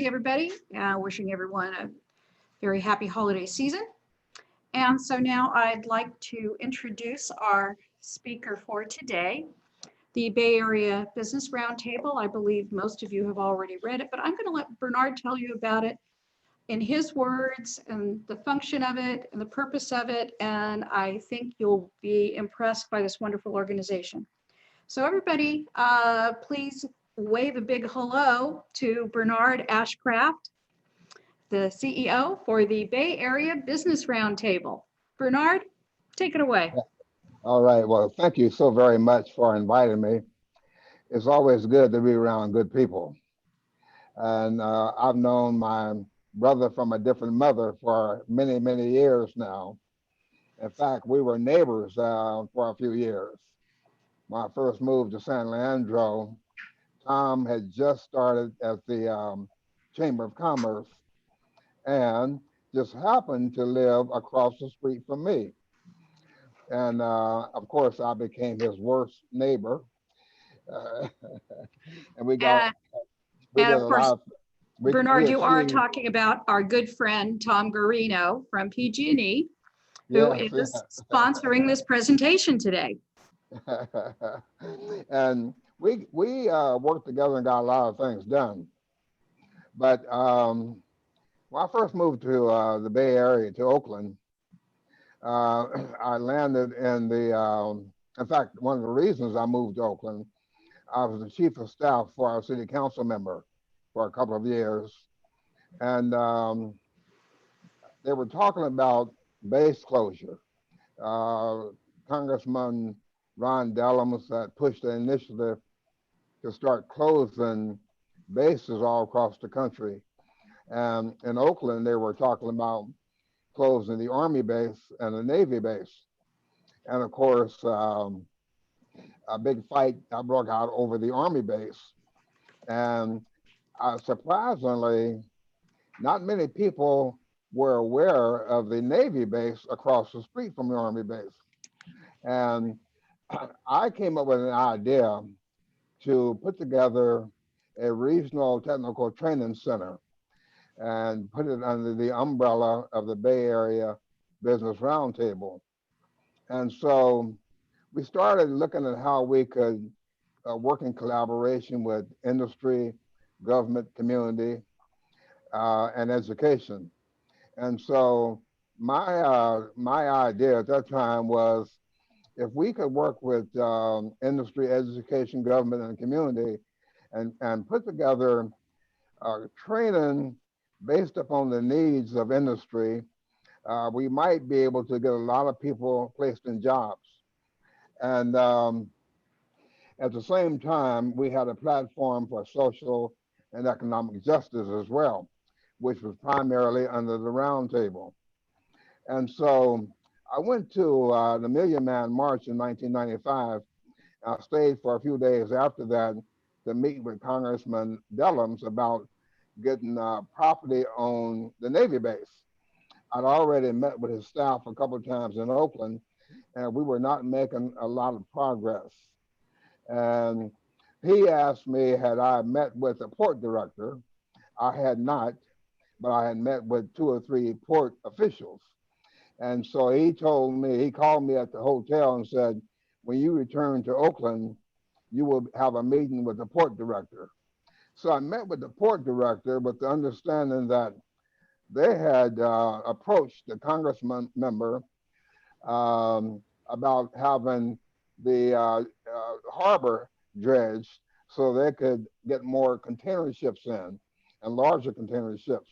everybody. Wishing everyone a very happy holiday season. And so now I'd like to introduce our speaker for today, the Bay Area Business Roundtable. I believe most of you have already read it, but I'm going to let Bernard tell you about it in his words and the function of it and the purpose of it. And I think you'll be impressed by this wonderful organization. So everybody, please wave a big hello to Bernard Ashcraft, the CEO for the Bay Area Business Roundtable. Bernard, take it away. All right. Well, thank you so very much for inviting me. It's always good to be around good people. And I've known my brother from a different mother for many, many years now. In fact, we were neighbors for a few years. When I first moved to San Leandro, Tom had just started at the Chamber of Commerce and just happened to live across the street from me. And of course, I became his worst neighbor. Uh, and we did of a course, lot of, we Bernard, you are achieved, talking about our good friend, Tom Garino from PG&E, who yes, is sponsoring this presentation today. and we worked together and got a lot of things done. But when I first moved to the Bay Area, to Oakland, I landed in fact, one of the reasons I moved to Oakland, I was the chief of staff for our city council member for a couple of years. And they were talking about base closure. Congressman Ron Dellums that pushed the initiative to start closing bases all across the country. And in Oakland, they were talking about closing the Army base and the Navy base. And of course, a big fight broke out over the Army base. And surprisingly, not many people were aware of the Navy base across the street from the Army base. And I came up with an idea to put together a regional technical training center and put it under the umbrella of the Bay Area Business Roundtable. And so we started looking at how we could work in collaboration with industry, government, community, and education. And so my idea at that time was if we could work with industry, education, government, and community and put together training based upon the needs of industry, we might be able to get a lot of people placed in jobs. And at the same time, we had a platform for social and economic justice as well, which was primarily under the roundtable. And so I went to the Million Man March in 1995. I stayed for a few days after that to meet with Congressman Dellums about getting property on the Navy base. I'd already met with his staff a couple of times in Oakland, and we were not making a lot of progress. And he asked me, had I met with the port director? I had not, but I had met with 2 or 3 port officials. And so he told me, he called me at the hotel and said, when you return to Oakland, you will have a meeting with the port director. So I met with the port director with the understanding that they had approached the congressman member about having the harbor dredged so they could get more container ships in and larger container ships.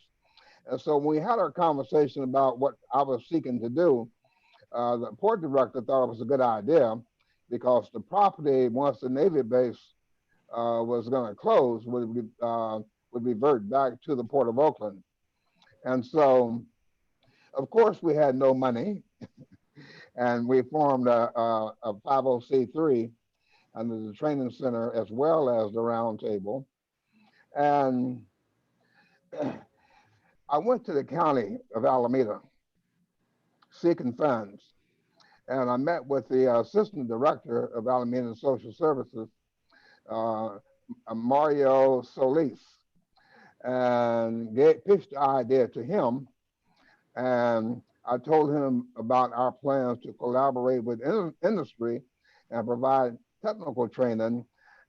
And so when we had our conversation about what I was seeking to do, the port director thought it was a good idea because the property, once the Navy base was going to close, would revert back to the Port of Oakland. And so, of course, we had no money, and we formed a 50c3 under the training center as well as the roundtable. And I went to the county of Alameda seeking funds, and I met with the assistant director of Alameda Social Services, Mario Solis. and pitched the idea to him. And I told him about our plans to collaborate with industry and provide technical training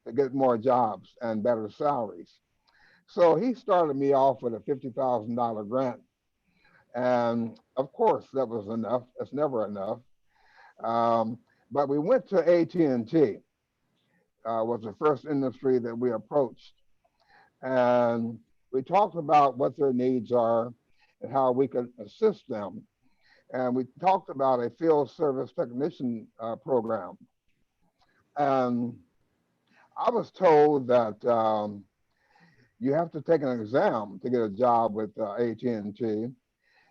to get more jobs and better salaries. So he started me off with a $50,000 grant. And of course, that was enough. It's never enough. Um, but we went to AT&T, was the first industry that we approached. And we talked about what their needs are and how we could assist them. And we talked about a field service technician program. And I was told that you have to take an exam to get a job with AT&T,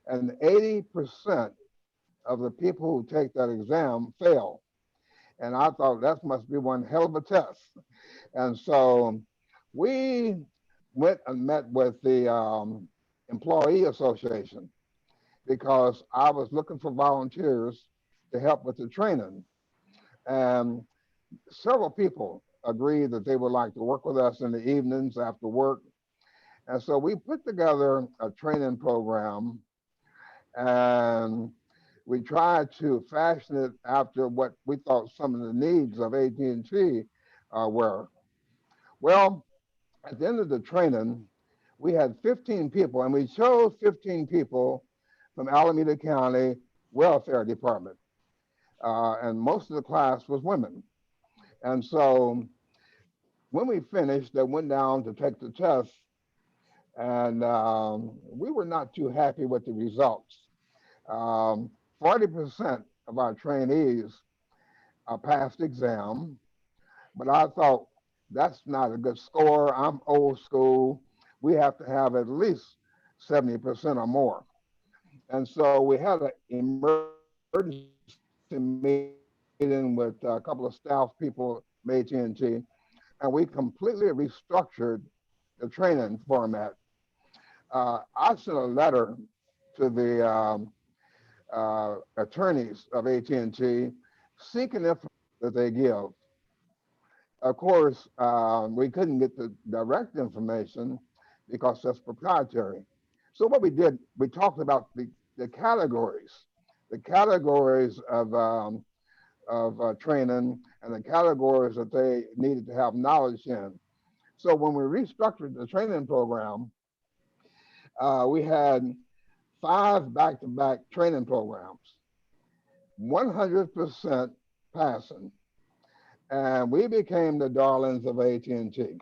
and 80% of the people who take that exam fail. And I thought that must be one hell of a test. And so we went and met with the Employee Association because I was looking for volunteers to help with the training. And several people agreed that they would like to work with us in the evenings after work. And so we put together a training program, and we tried to fashion it after what we thought some of the needs of AT&T were. Well, at the end of the training, we had 15 people, and we chose 15 people from Alameda County Welfare Department. And most of the class was women. And so when we finished, they went down to take the test, and we were not too happy with the results. 40% of our trainees passed exam, but I thought that's not a good score. I'm old school. We have to have at least 70% or more. And so we had an emergency meeting with a couple of staff people from AT&T, and we completely restructured the training format. I sent a letter to the attorneys of AT&T seeking information that they give. Of course, we couldn't get the direct information because that's proprietary. So what we did, we talked about the categories of training and the categories that they needed to have knowledge in. So when we restructured the training program, we had 5 back-to-back training programs, 100% passing. And we became the darlings of AT&T.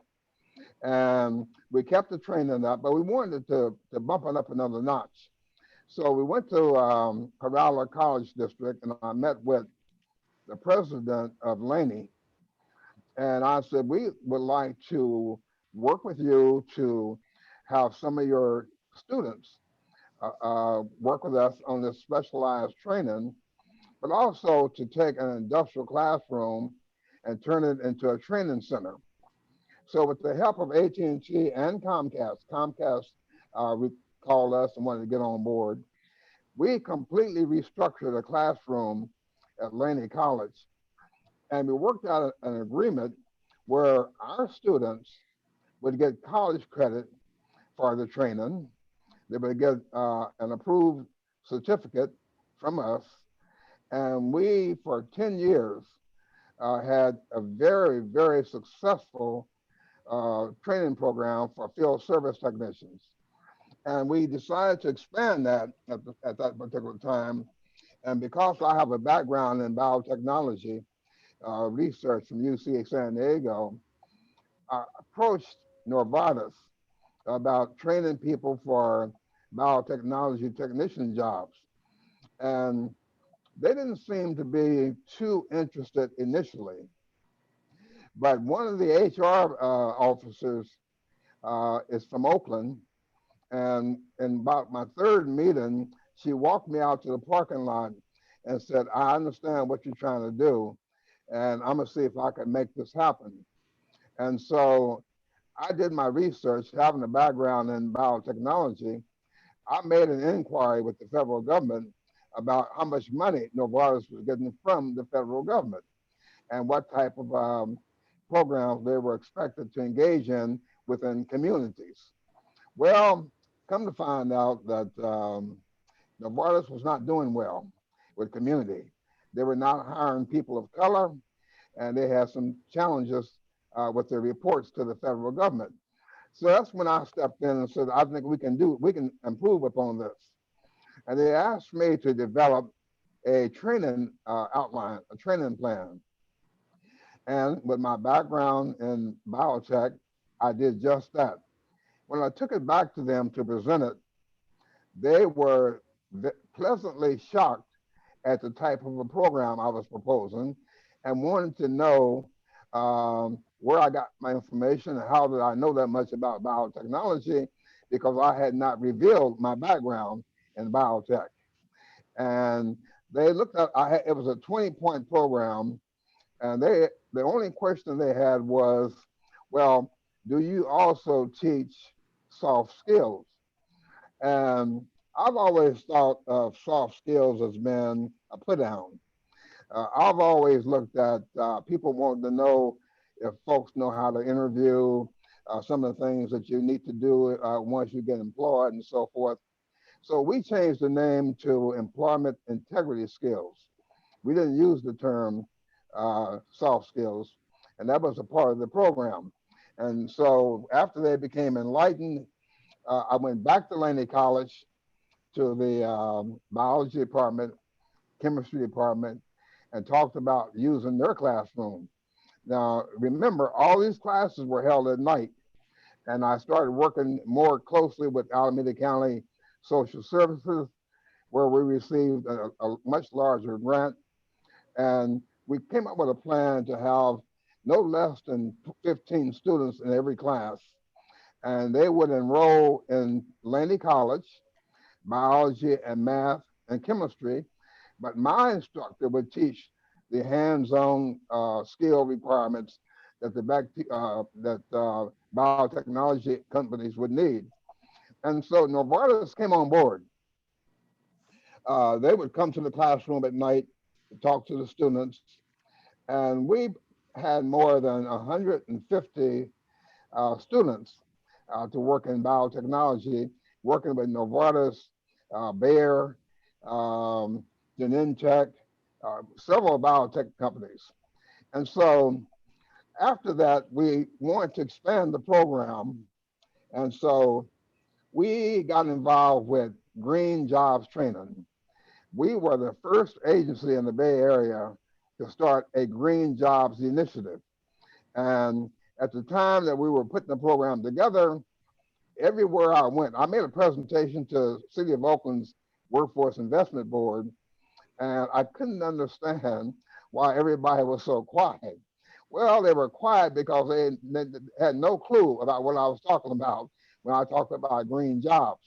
And we kept the training up, but we wanted to bump it up another notch. So we went to Corrala College District, and I met with the president of Laney. And I said, we would like to work with you to have some of your students work with us on this specialized training, but also to take an industrial classroom and turn it into a training center. So with the help of AT&T and Comcast called us and wanted to get on board, we completely restructured a classroom at Laney College. And we worked out an agreement where our students would get college credit for the training. They would get an approved certificate from us. And we, for 10 years, had a very, very successful training program for field service technicians. And we decided to expand that at that particular time. And because I have a background in biotechnology research from UC San Diego, I approached Novartis about training people for biotechnology technician jobs. And they didn't seem to be too interested initially. But one of the HR officers is from Oakland. And in about my third meeting, she walked me out to the parking lot and said, I understand what you're trying to do, and I'm going to see if I can make this happen. And so I did my research, having a background in biotechnology. I made an inquiry with the federal government about how much money Novartis was getting from the federal government and what type of programs they were expected to engage in within communities. Well, come to find out that Novartis was not doing well with community. They were not hiring people of color, and they had some challenges with their reports to the federal government. So that's when I stepped in and said, I think we can improve upon this. And they asked me to develop a training outline, a training plan. And with my background in biotech, I did just that. When I took it back to them to present it, they were pleasantly shocked at the type of a program I was proposing and wanted to know where I got my information and how did I know that much about biotechnology because I had not revealed my background in biotech. And they looked at, it was a 20-point program, and the only question they had was, well, do you also teach soft skills? And I've always thought of soft skills as being a put down. I've always looked at people wanting to know if folks know how to interview, some of the things that you need to do once you get employed and so forth. So we changed the name to employment integrity skills. We didn't use the term soft skills, and that was a part of the program. And so after they became enlightened, I went back to Laney College to the biology department, chemistry department, and talked about using their classroom. Now, remember, all these classes were held at night, and I started working more closely with Alameda County Social Services, where we received a much larger grant. And we came up with a plan to have no less than 15 students in every class. And they would enroll in Laney College, biology and math and chemistry. But my instructor would teach the hands-on skill requirements that biotechnology companies would need. And so Novartis came on board. They would come to the classroom at night to talk to the students, and we had more than 150 students to work in biotechnology, working with Novartis, Bayer, um, Genentech, several biotech companies. And so after that, we wanted to expand the program. And so we got involved with green jobs training. We were the first agency in the Bay Area to start a green jobs initiative. And at the time that we were putting the program together, everywhere I went, I made a presentation to City of Oakland's Workforce Investment Board, and I couldn't understand why everybody was so quiet. Well, they were quiet because they had no clue about what I was talking about when I talked about green jobs.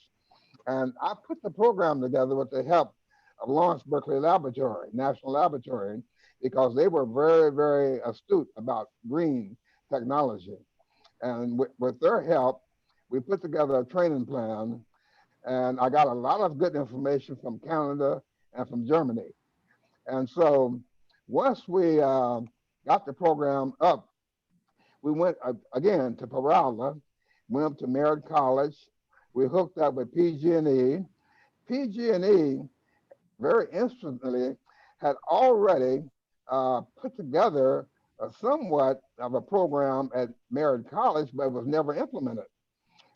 And I put the program together with the help of Lawrence Berkeley Laboratory, National Laboratory, because they were very, very astute about green technology. And with their help, we put together a training plan, and I got a lot of good information from Canada and from Germany. And so once we got the program up, we went again to Parala, went up to Merritt College. We hooked up with PG&E. PG&E very instantly had already put together somewhat of a program at Merritt College, but it was never implemented.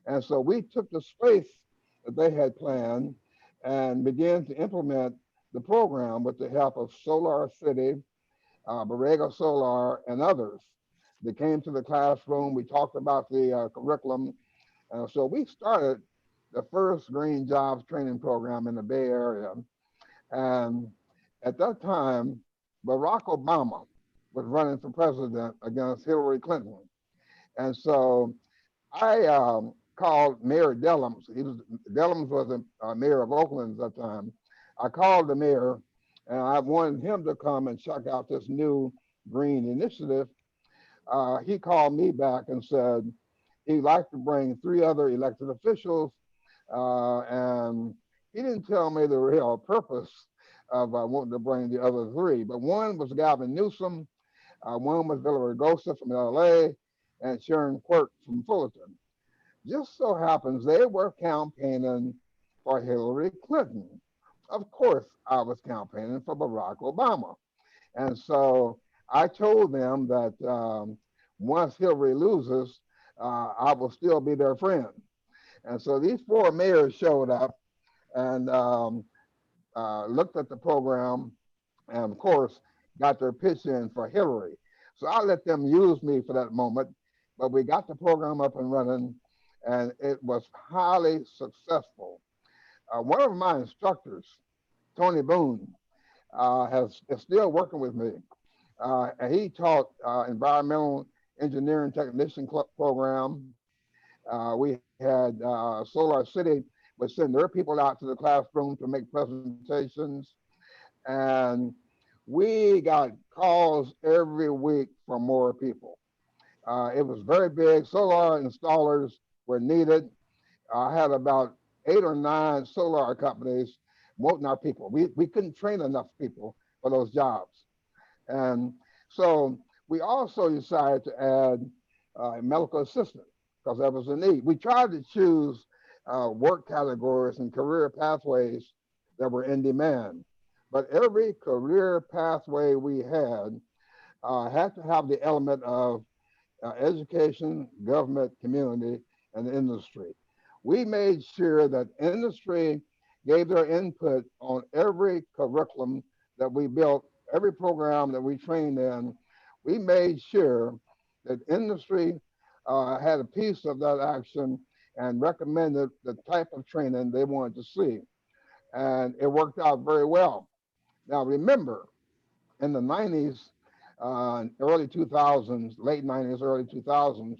And so we took the space that they had planned and began to implement the program with the help of Solar City, Borrego Solar, and others. They came to the classroom. We talked about the curriculum. So we started the first green jobs training program in the Bay Area. And at that time, Barack Obama was running for president against Hillary Clinton. And so I called Mayor Dellums. Dellums was the mayor of Oakland at that time. I called the mayor and I wanted him to come and check out this new green initiative. He called me back and said he'd like to bring 3 other elected officials, and he didn't tell me the real purpose of wanting to bring the other 3. But one was Gavin Newsom, one was Villa Ragosa from LA, and Sharon Quirk from Fullerton. Just so happens they were campaigning for Hillary Clinton. Of course, I was campaigning for Barack Obama. And so I told them that once Hillary loses, I will still be their friend. And so these four mayors showed up and looked at the program and, of course, got their pitch in for Hillary. So I let them use me for that moment. But we got the program up and running, and it was highly successful. One of my instructors, Tony Boone, is still working with me. And he taught environmental engineering technician program. We had Solar City would send their people out to the classroom to make presentations. And we got calls every week from more people. It was very big. Solar installers were needed. I had about 8 or 9 solar companies wanting our people. We couldn't train enough people for those jobs. And so we also decided to add a medical assistant because that was a need. We tried to choose work categories and career pathways that were in demand. But every career pathway we had to have the element of education, government, community, and industry. We made sure that industry gave their input on every curriculum that we built, every program that we trained in. We made sure that industry had a piece of that action and recommended the type of training they wanted to see. And it worked out very well. Now, remember, in the 90s, early 2000s, late 90s, early 2000s,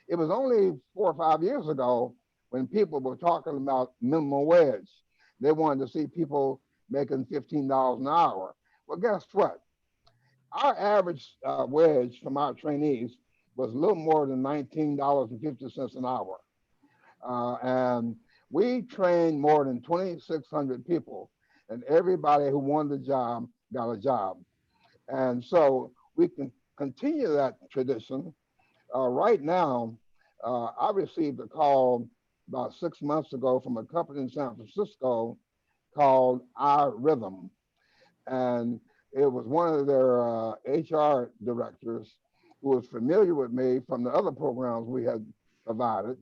it was only 4 or 5 years ago when people were talking about minimum wage. They wanted to see people making $15 an hour. Well, guess what? Our average wage from our trainees was a little more than $19.50 an hour. And we trained more than 2,600 people, and everybody who wanted a job got a job. And so we can continue that tradition. Right now, I received a call about 6 months ago from a company in San Francisco called iRhythm. And it was one of their HR directors who was familiar with me from the other programs we had provided.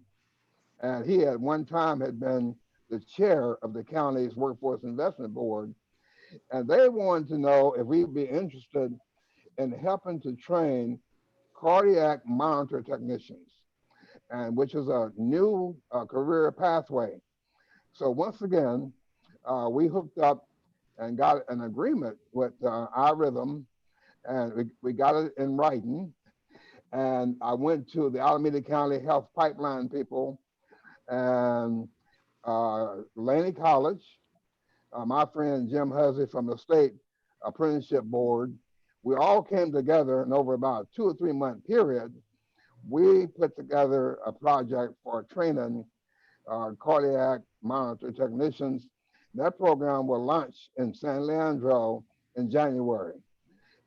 And he at one time had been the chair of the county's workforce investment board. And they wanted to know if we'd be interested in helping to train cardiac monitor technicians, and which is a new career pathway. So once again, we hooked up and got an agreement with iRhythm, and we got it in writing. And I went to the Alameda County Health Pipeline people and Laney College, my friend Jim Huzzy from the state apprenticeship board. We all came together, and over about a 2 or 3 month period, we put together a project for training cardiac monitor technicians. That program will launch in San Leandro in January.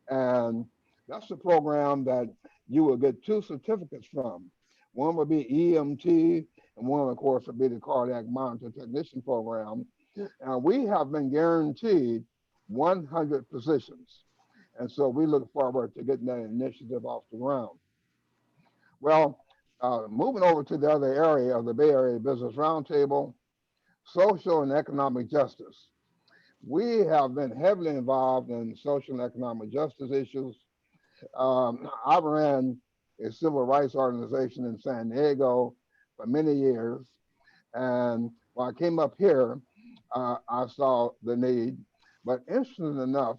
And that's a program that you will get 2 certificates from. One will be EMT, and one, of course, will be the cardiac monitor technician program. And we have been guaranteed 100 positions. And so we look forward to getting that initiative off the ground. Well, moving over to the other area of the Bay Area Business Roundtable, social and economic justice. We have been heavily involved in social and economic justice issues. I ran a civil rights organization in San Diego for many years. And when I came up here, I saw the need. But interesting enough,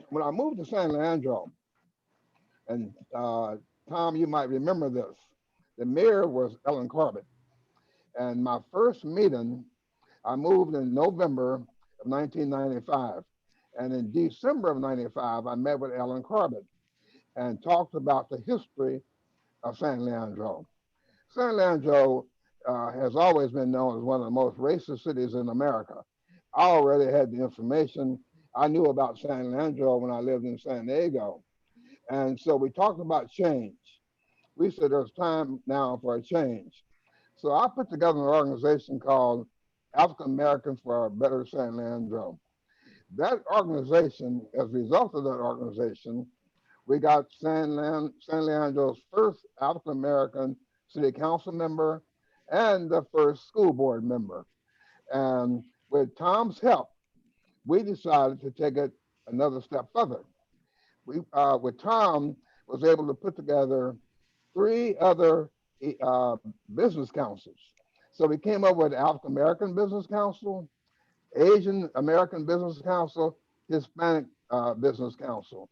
when I moved to San Leandro, and Tom, you might remember this, the mayor was Ellen Corbett. And my first meeting, I moved in November of 1995. And in December of 95, I met with Ellen Corbett and talked about the history of San Leandro. San Leandro has always been known as one of the most racist cities in America. I already had the information. I knew about San Leandro when I lived in San Diego. And so we talked about change. We said there's time now for a change. So I put together an organization called African Americans for a Better San Leandro. That organization, as a result of that organization, we got San Leandro's first African American city council member and the first school board member. And with Tom's help, we decided to take it another step further. With Tom, was able to put together three other uh, business councils. So we came up with African American Business Council, Asian American Business Council, Hispanic Business Council.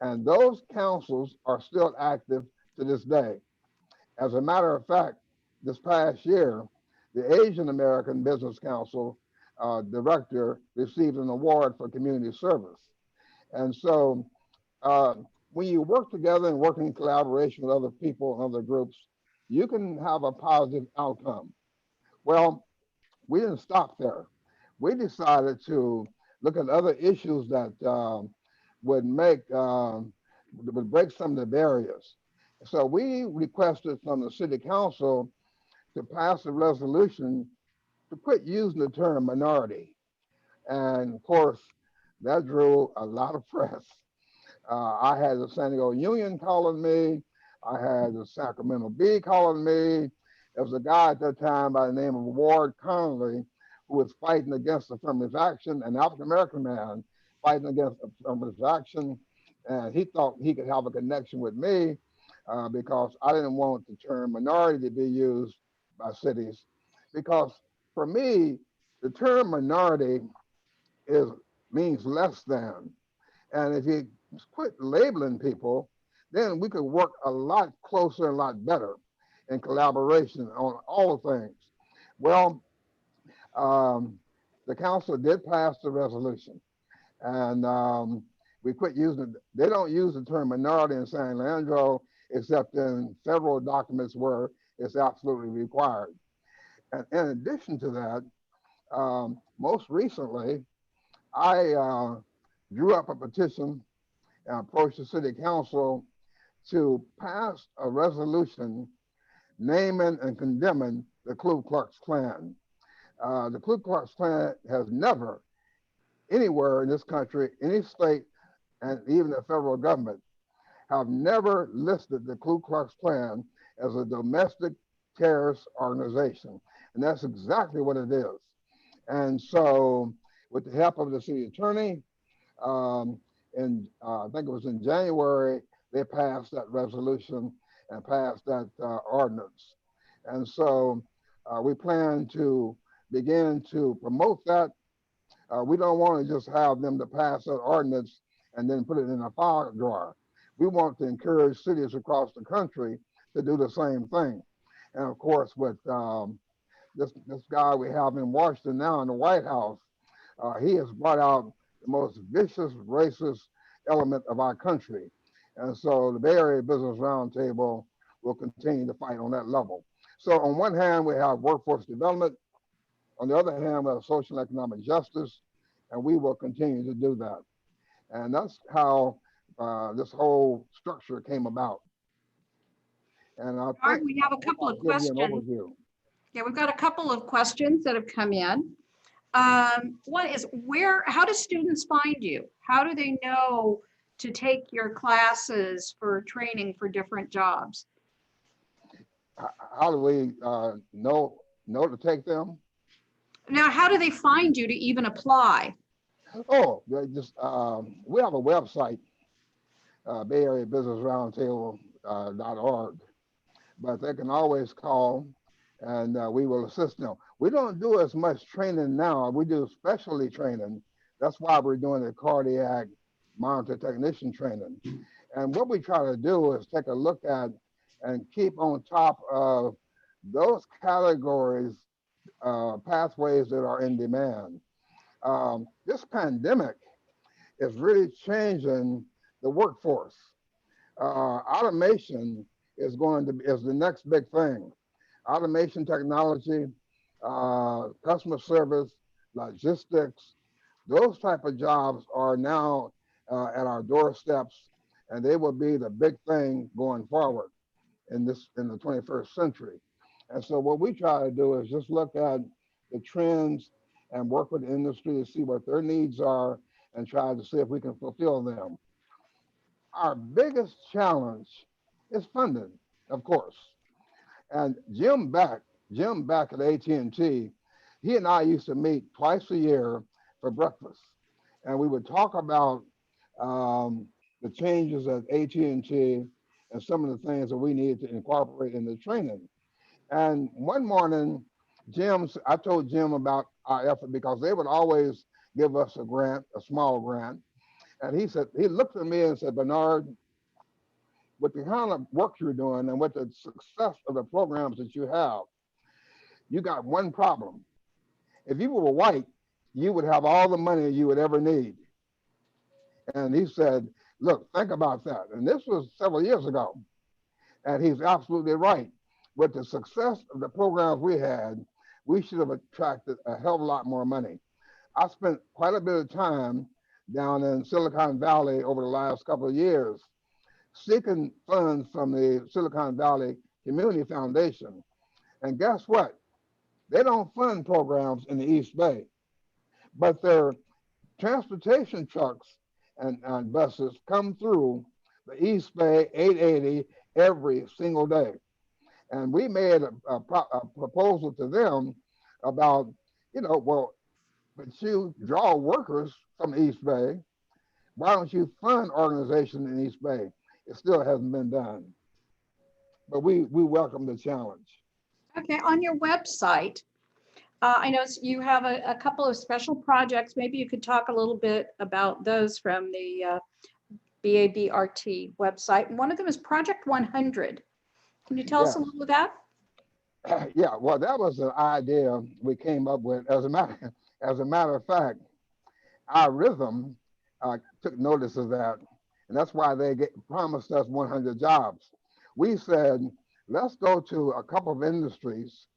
And those councils are still active to this day. As a matter of fact, this past year, the Asian American Business Council director received an award for community service. And so uh, when you work together and work in collaboration with other people and other groups, you can have a positive outcome. Well, we didn't stop there. We decided to look at other issues that would make would break some of the barriers. So we requested from the city council to pass a resolution to quit using the term minority. And of course, that drew a lot of press. I had the San Diego Union calling me. I had the Sacramento Bee calling me. There was a guy at that time by the name of Ward Conley who was fighting against affirmative action, an African American man fighting against affirmative action. And he thought he could have a connection with me because I didn't want the term minority to be used by cities. Because for me, the term minority is means less than. And if you quit labeling people, then we could work a lot closer and a lot better in collaboration on all the things. Well, the council did pass the resolution, and we quit using it. They don't use the term minority in San Leandro except in federal documents where it's absolutely required. And in addition to that, most recently, I drew up a petition and approached the city council to pass a resolution naming and condemning the Ku Klux Klan. The Ku Klux Klan has never, anywhere in this country, any state, and even the federal government, have never listed the Ku Klux Klan as a domestic terrorist organization. And that's exactly what it is. And so, with the help of the city attorney, and I think it was in January, they passed that resolution and passed that ordinance. And so we plan to begin to promote that. We don't want to just have them to pass that ordinance and then put it in a file drawer. We want to encourage cities across the country to do the same thing. And of course, with this guy we have in Washington now in the White House, he has brought out the most vicious racist element of our country. And so the Bay Area Business Roundtable will continue to fight on that level. So on one hand, we have workforce development. On the other hand, we have social and economic justice, and we will continue to do that. And that's how this whole structure came about. And I think We have a couple of give you an questions. overview. Yeah, we've got a couple of questions that have come in. One is how do students find you? How do they know to take your classes for training for different jobs? How do we know to take them? Now, how do they find you to even apply? Oh, they just we have a website, Bay Area Business Roundtable.org, but they can always call and we will assist them. We don't do as much training now. We do specialty training. That's why we're doing the cardiac monitor technician training. And what we try to do is take a look at and keep on top of those categories, pathways that are in demand. This pandemic is really changing the workforce. Automation is the next big thing. Automation technology, customer service, logistics, those type of jobs are now at our doorsteps, and they will be the big thing going forward in the 21st century. And so what we try to do is just look at the trends and work with the industry to see what their needs are and try to see if we can fulfill them. Our biggest challenge is funding, of course. And Jim back at AT&T, he and I used to meet twice a year for breakfast, and we would talk about the changes at AT&T and T and some of the things that we needed to incorporate in the training. And one morning, I told Jim about our effort because they would always give us a grant, a small grant. And he looked at me and said, Bernard, with the kind of work you're doing and with the success of the programs that you have, you got one problem. If you were white, you would have all the money you would ever need. And he said, look, think about that. And this was several years ago. And he's absolutely right. With the success of the programs we had, we should have attracted a hell of a lot more money. I spent quite a bit of time down in Silicon Valley over the last couple of years seeking funds from the Silicon Valley Community Foundation. And guess what? They don't fund programs in the East Bay, but their transportation trucks and buses come through the East Bay 880 every single day. And we made a proposal to them about, well, but you draw workers from the East Bay. Why don't you fund organization in East Bay? It still hasn't been done. But we welcome the challenge. Okay, on your website, I know you have a couple of special projects. Maybe you could talk a little bit about those from the BABRT website. And one of them is Project 100. Can you tell us a Yes. little of that? Yeah, well, that was an idea we came up with. As a matter of fact, our rhythm took notice of that, and that's why they promised us 100 jobs. We said, let's go to a couple of industries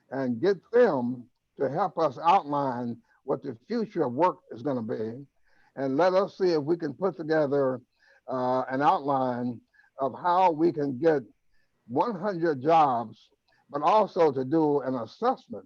and get them to help us outline what the future of work is going to be, and let us see if we can put together an outline of how we can get 100 jobs, but also to do an assessment,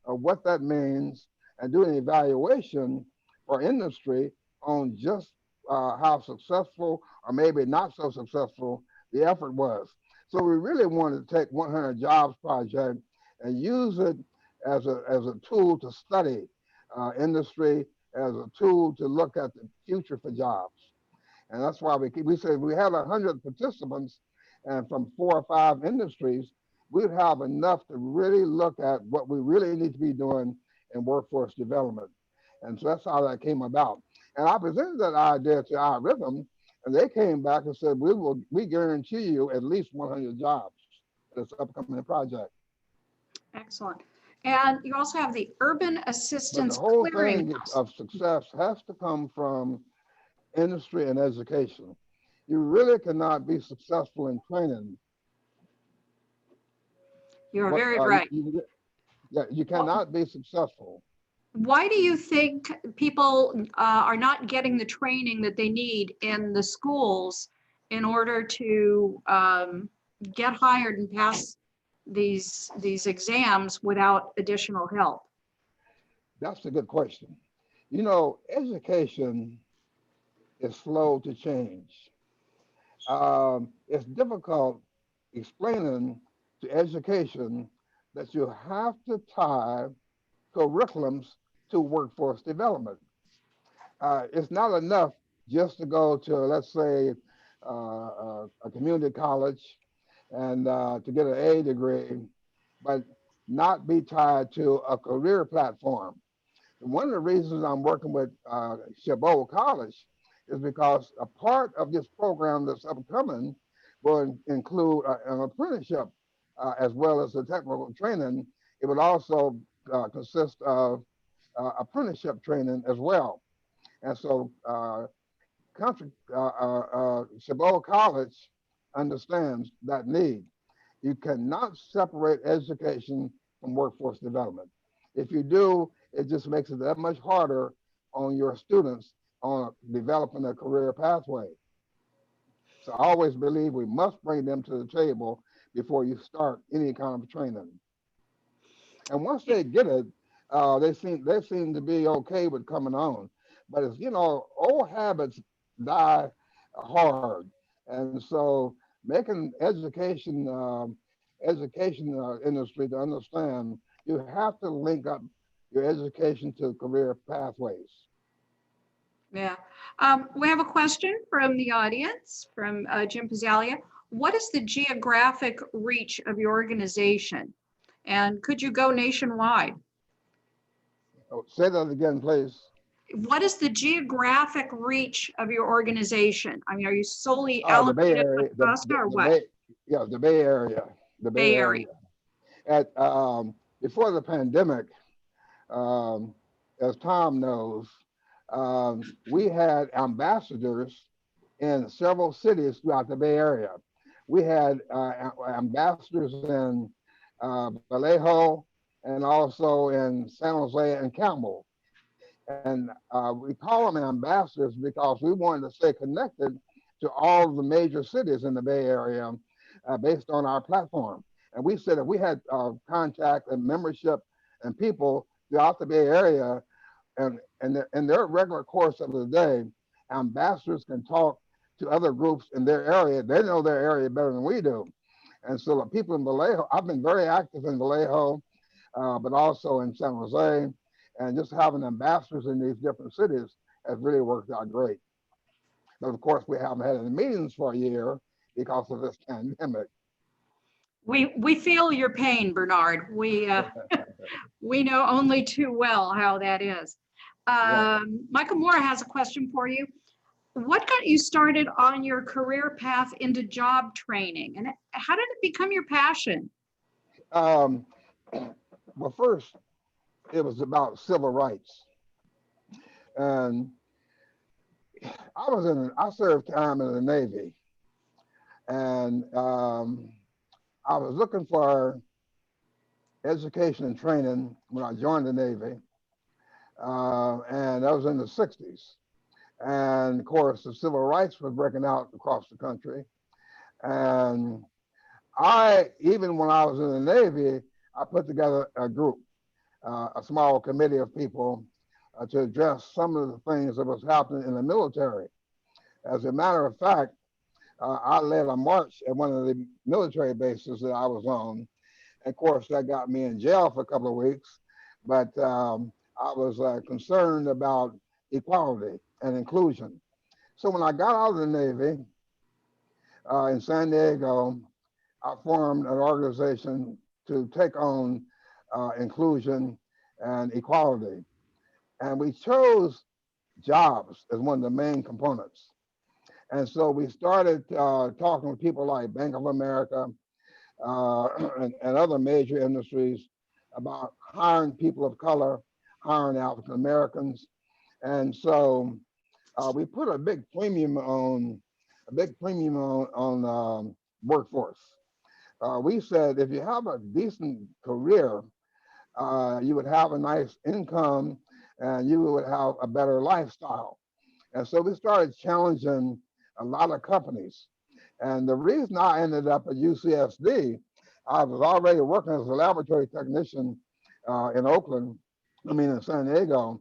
of what that means and do an evaluation for industry on just how successful or maybe not so successful the effort was. So we really wanted to take 100 Jobs project and use it as a tool to study industry, as a tool to look at the future for jobs. And that's why we said we had 100 participants and from 4 or 5 industries, we'd have enough to really look at what we really need to be doing in workforce development. And so that's how that came about. And I presented that idea to our rhythm, and they came back and said, we guarantee you at least 100 jobs for this upcoming project. Excellent. And you also have the Urban But the Assistance whole thing Clearinghouse. of success has to come from industry and education. You really cannot be successful in training. You're What very right. you cannot be successful. Why do you think people are not getting the training that they need in the schools in order to get hired and pass these exams without additional help? That's a good question. Education is slow to change. It's difficult explaining to education that you have to tie curriculums to workforce development. It's not enough just to go to, let's say, a community college and to get an A degree, but not be tied to a career platform. And one of the reasons I'm working with Chabot College is because a part of this program that's upcoming will include an apprenticeship as well as the technical training. It would also consist of apprenticeship training as well. And so Chabot College understands that need. You cannot separate education from workforce development. If you do, it just makes it that much harder on your students on developing a career pathway. So I always believe we must bring them to the table before you start any kind of training. And once they get it, they seem to be okay with coming on. But it's, old habits die hard, and so making education industry to understand you have to link up your education to career pathways. Yeah. We have a question from the audience, from Jim Pizzalia. What is the geographic reach of your organization? And could you go nationwide? Oh, say that again, please. What is the geographic reach of your organization? I mean, are you solely The Bay allocated with Area, Costa or the what? Bay, yeah, the Bay Area, the Bay Bay Area. Area. At before the pandemic, um, as Tom knows, we had ambassadors in several cities throughout the Bay Area. We had ambassadors in Vallejo and also in San Jose and Campbell. And we call them ambassadors because we wanted to stay connected to all of the major cities in the Bay Area based on our platform. And we said if we had contact and membership and people throughout the Bay Area, and in their regular course of the day, ambassadors can talk to other groups in their area. They know their area better than we do. And so the people in Vallejo, I've been very active in Vallejo, but also in San Jose, and just having ambassadors in these different cities has really worked out great. But of course, we haven't had any meetings for a year because of this pandemic. We feel your pain, Bernard. We know only too well how that is. Yeah. Michael Moore has a question for you. What got you started on your career path into job training, and how did it become your passion? Um, well, first, it was about civil rights. And I served time in the Navy. And I was looking for education and training when I joined the Navy. And that was in the 60s. And of course, the civil rights were breaking out across the country. And even when I was in the Navy, I put together a group, a small committee of people to address some of the things that was happening in the military. As a matter of fact, I led a march at one of the military bases that I was on. Of course, that got me in jail for a couple of weeks, but I was concerned about equality and inclusion. So when I got out of the Navy in San Diego, I formed an organization to take on inclusion and equality. And we chose jobs as one of the main components. And so we started talking with people like Bank of America and other major industries about hiring people of color, hiring African Americans. And so we put a big premium on workforce. We said if you have a decent career, you would have a nice income and you would have a better lifestyle. And so we started challenging a lot of companies. And the reason I ended up at UCSD, I was already working as a laboratory technician in San Diego.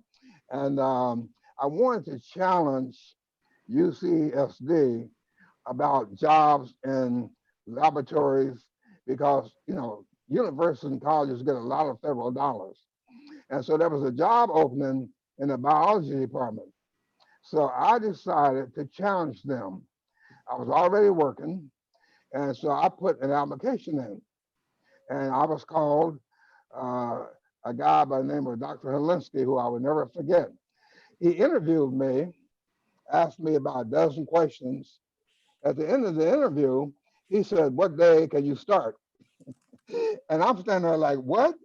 And I wanted to challenge UCSD about jobs in laboratories because, universities and colleges get a lot of federal dollars. And so there was a job opening in the biology department. So I decided to challenge them. I was already working, and so I put an application in. And I was called a guy by the name of Dr. Helinsky, who I would never forget. He interviewed me, asked me about a dozen questions. At the end of the interview, he said, "What day can you start?" And I'm standing there like, "What?"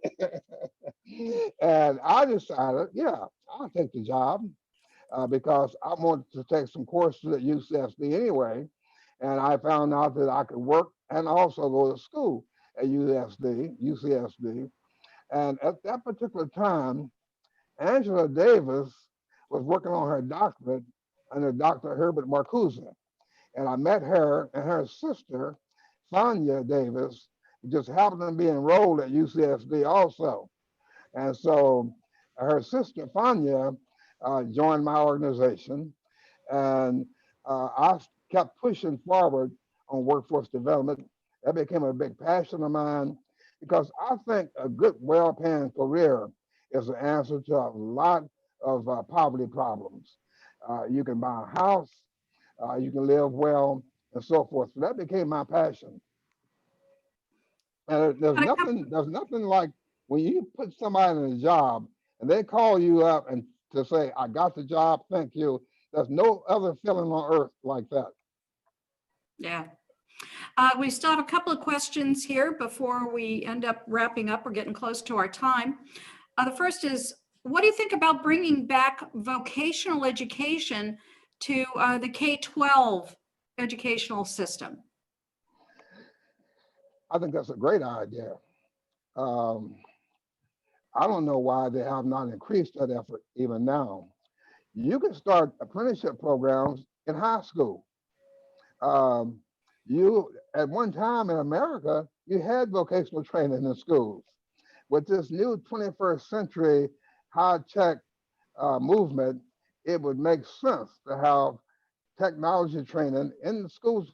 And I decided, yeah, I'll take the job because I wanted to take some courses at UCSD anyway. And I found out that I could work and also go to school at UCSD. And at that particular time, Angela Davis was working on her doctorate under Dr. Herbert Marcuse. And I met her and her sister Sonia Davis, just happened to be enrolled at UCSD also. And so her sister, Fania, joined my organization. And I kept pushing forward on workforce development. That became a big passion of mine because I think a good, well-paying career is the answer to a lot of poverty problems. You can buy a house, you can live well, and so forth. So that became my passion. And there's nothing like when you put somebody in a job and they call you up and to say, I got the job, thank you. There's no other feeling on earth like that. Yeah. We still have a couple of questions here before we end up wrapping up. We're getting close to our time. The first is, what do you think about bringing back vocational education to the K-12 educational system? I think that's a great idea. Um, I don't know why they have not increased that effort even now. You can start apprenticeship programs in high school. Um, you, at one time in America, you had vocational training in schools. With this new 21st century high-tech movement, it would make sense to have technology training in the school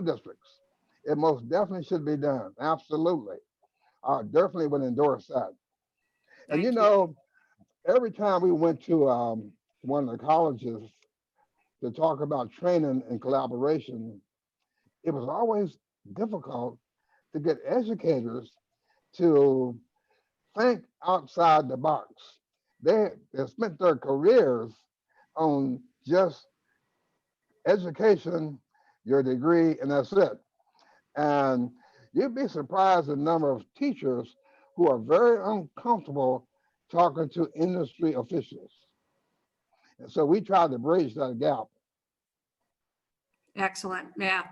districts. It most definitely should be done. Absolutely. I definitely would endorse that. And Thank you you. know, every time we went to one of the colleges to talk about training and collaboration, it was always difficult to get educators to think outside the box. They spent their careers on just education, your degree, and that's it. And you'd be surprised the number of teachers who are very uncomfortable talking to industry officials. And so we tried to bridge that gap. Excellent. Yeah.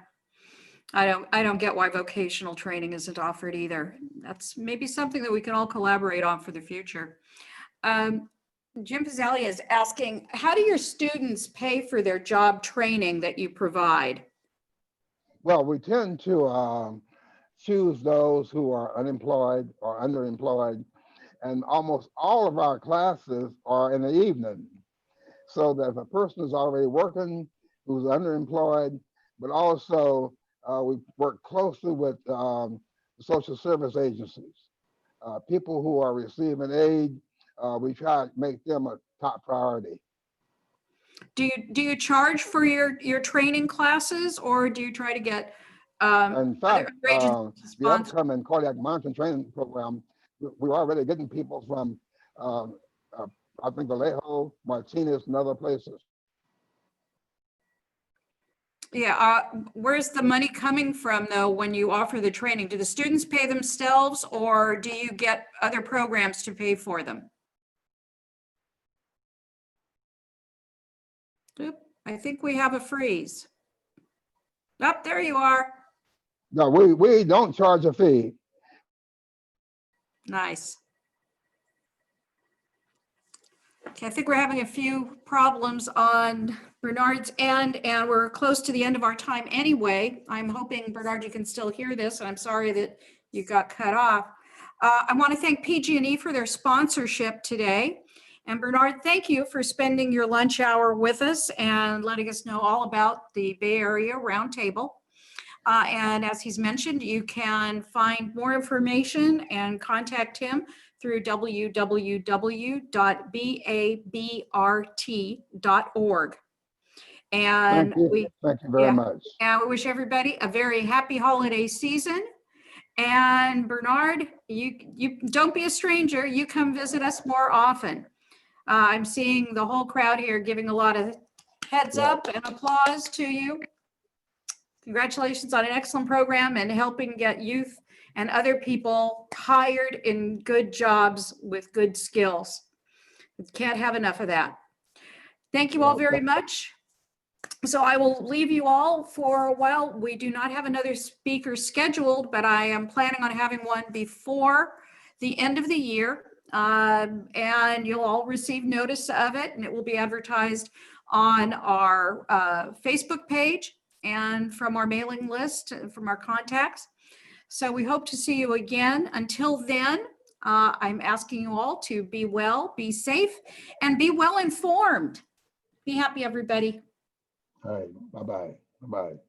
I don't get why vocational training isn't offered either. That's maybe something that we can all collaborate on for the future. Jim Pizzalia is asking, how do your students pay for their job training that you provide? Well, we tend to choose those who are unemployed or underemployed, and almost all of our classes are in the evening. So that if a person is already working, who's underemployed, but also we work closely with social service agencies, people who are receiving aid. We try to make them a top priority. Do you charge for your training classes, or do you try to get In fact, other agencies to the sponsor? upcoming cardiac monitoring training program, we're already getting people from, I think, Vallejo, Martinez, and other places. Yeah, where's the money coming from though when you offer the training? Do the students pay themselves, or do you get other programs to pay for them? Oop, I think we have a freeze. Oh, there you are. No, we don't charge a fee. Nice. Okay, I think we're having a few problems on Bernard's end, and we're close to the end of our time anyway. I'm hoping, Bernard, you can still hear this, and I'm sorry that you got cut off. I want to thank PG&E for their sponsorship today. And Bernard, thank you for spending your lunch hour with us and letting us know all about the Bay Area Roundtable. And as he's mentioned, you can find more information and contact him through www.babrt.org. And Thank you very much. And we wish everybody a very happy holiday season. And Bernard, you don't be a stranger. You come visit us more often. I'm seeing the whole crowd here giving a lot of heads up and applause to you. Congratulations on an excellent program and helping get youth and other people hired in good jobs with good skills. Can't have enough of that. Thank you all very much. So I will leave you all for a while. We do not have another speaker scheduled, but I am planning on having one before the end of the year. And you'll all receive notice of it, and it will be advertised on our Facebook page and from our mailing list, from our contacts. So we hope to see you again. Until then, I'm asking you all to be well, be safe, and be well informed. Be happy, everybody. All right. Bye-bye. Bye-bye.